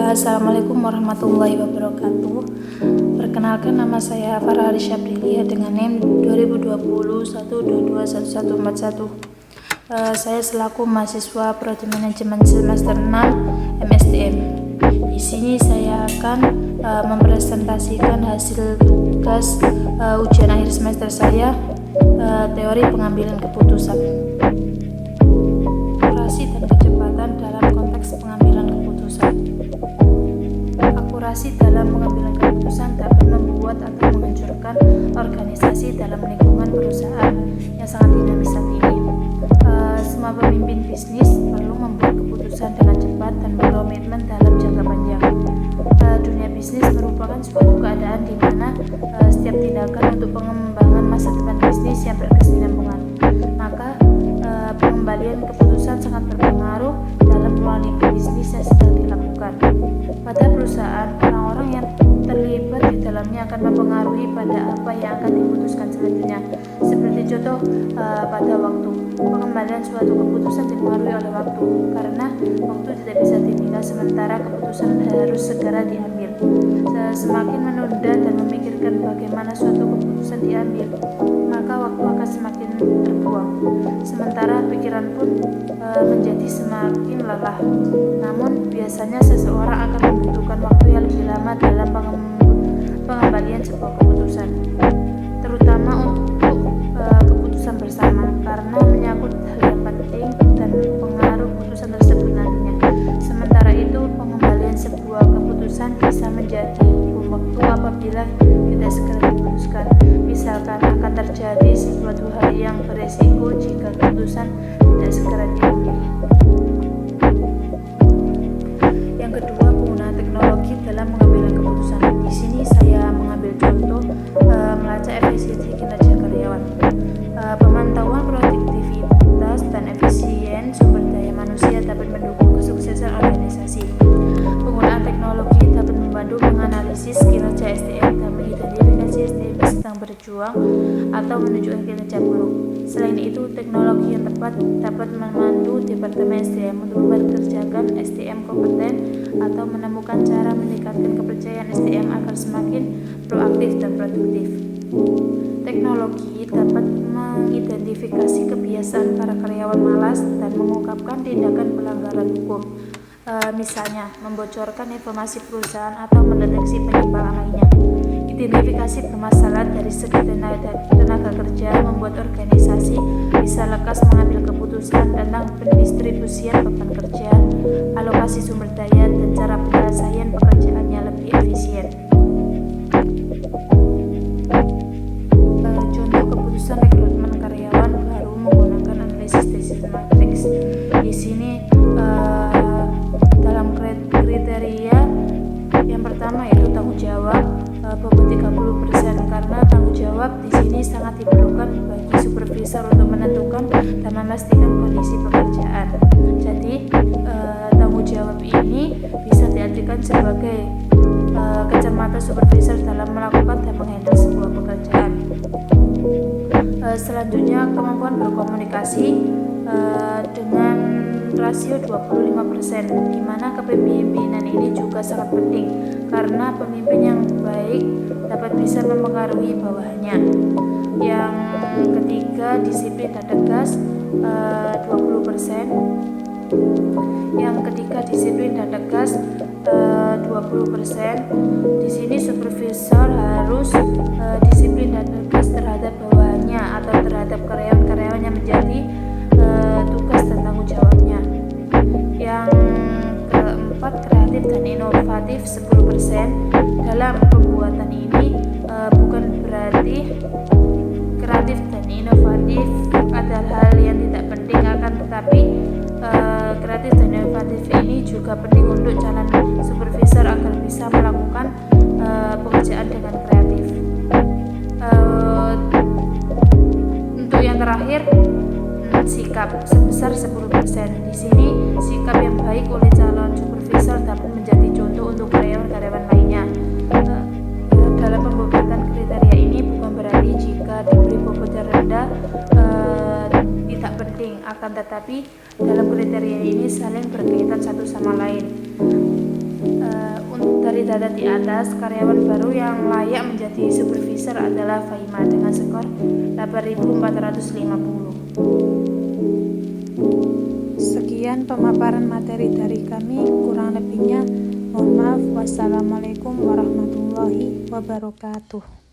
Assalamualaikum warahmatullahi wabarakatuh. Perkenalkan, nama saya Farah Arisyabrilia dengan NIM 2020 1221141. Saya selaku mahasiswa Prodi Manajemen semester 6 MSTM. Di sini saya akan mempresentasikan hasil tugas ujian akhir semester saya, teori pengambilan keputusan. Akurasi dan kecepatan dalam konteks pengambilan keputusan. Akurasi dalam pengambilan keputusan dapat membuat atau menghancurkan organisasi dalam lingkungan perusahaan yang sangat dinamis saat ini. Semua pemimpin bisnis perlu membuat keputusan dengan cepat dan berkomitmen dalam jangka panjang. Dunia bisnis merupakan suatu keadaan di mana setiap tindakan untuk pengembangan masa depan bisnis yang berkesinambungan. Maka pengembalian keputusan sangat berpengaruh dalam peluang bisnis yang sedang dilakukan. Pada perusahaan, orang-orang yang terlibat di dalamnya akan mempengaruhi pada apa yang akan diputuskan selanjutnya. Seperti contoh pada waktu. Pengembalian suatu keputusan dipengaruhi oleh waktu, karena waktu tidak bisa ditinggal, sementara keputusan harus segera diambil. Semakin menunda dan memikirkan bagaimana suatu keputusan diambil, maka waktu akan semakin terbuang. Sementara pikiran pun menjadi semakin lelah. Namun biasanya seseorang akan membutuhkan waktu yang lebih lama dalam pengembalian sebuah keputusan, terutama untuk keputusan bersama, karena menyangkut hal yang penting dan pengaruh keputusan tersebut nantinya. Sementara itu, pengembalian sebuah keputusan bisa menjadi bom waktu apabila tidak segera diputuskan. Misalkan akan terjadi sesuatu hal yang beresiko jika keputusan tidak segera diambil. Yang kedua, penggunaan teknologi dalam pengambilan keputusan. Di sini saya mengambil contoh melacak efisiensi kinerja karyawan. Pemantauan produktivitas dan efisien sumber daya manusia dapat mendukung kesuksesan organisasi. Penggunaan teknologi dapat membantu menganalisis kinerja SDM dan mengidentifikasi SDM yang sedang berjuang atau menunjukkan kinerja buruk. Selain itu, teknologi yang tepat dapat memandu Departemen SDM untuk memperkerjakan SDM kompeten atau menemukan cara meningkatkan kepercayaan SDM agar semakin proaktif dan produktif. Teknologi dapat mengidentifikasi kebiasaan para karyawan malas dan mengungkapkan tindakan pelanggaran hukum, misalnya membocorkan informasi perusahaan atau mendeteksi penyimpangan lainnya. Identifikasi permasalahan dari segi tenaga kerja membuat organisasi bisa lekas mengambil keputusan tentang pendistribusian beban kerja, alokasi sumber daya, dan cara penyelesaian pekerjaannya lebih efisien. Contoh keputusan rekrutmen karyawan baru menggunakan analisis decision matrix. Di sini dalam kriteria yang pertama yaitu tanggung jawab bobot 30%, karena tanggung jawab di sini sangat diperlukan bagi supervisor untuk menentukan dan memastikan kondisi pekerjaan. Jadi tanggung jawab ini bisa diartikan sebagai kecermatan supervisor dalam melakukan dan menghandle sebuah pekerjaan. Selanjutnya, kemampuan berkomunikasi dengan rasio 25%, di mana kepemimpinan ini juga sangat penting karena pemimpin yang baik dapat bisa mempengaruhi bawahannya. Yang ketiga, disiplin dan tegas 20%. Yang ketiga, disiplin dan tegas 20%. Di sini supervisor harus disiplin dan tegas terhadap bawahannya atau terhadap karyawan-karyawan yang menjadi tugas dan tanggung jawabnya. Yang keempat, kreatif dan inovatif 10%. Dalam pembuatan ini bukan berarti kreatif dan inovatif adalah hal yang tidak penting, akan tetapi kreatif dan inovatif ini juga penting untuk calon supervisor agar bisa melakukan pekerjaan dengan kreatif. Untuk yang terakhir, sikap sebesar 10%. Di sini sikap yang baik oleh calon supervisor dapat menjadi contoh untuk karyawan-karyawan lainnya. Dalam pembuatan kriteria ini bukan berarti jika diberi bobot rendah tidak penting, akan tetapi dalam kriteria ini saling berkaitan satu sama lain. Dari data di atas, karyawan baru yang layak menjadi supervisor adalah Faima dengan skor 8.450. Sekian pemaparan materi dari kami, kurang lebihnya mohon maaf. Wassalamualaikum warahmatullahi wabarakatuh.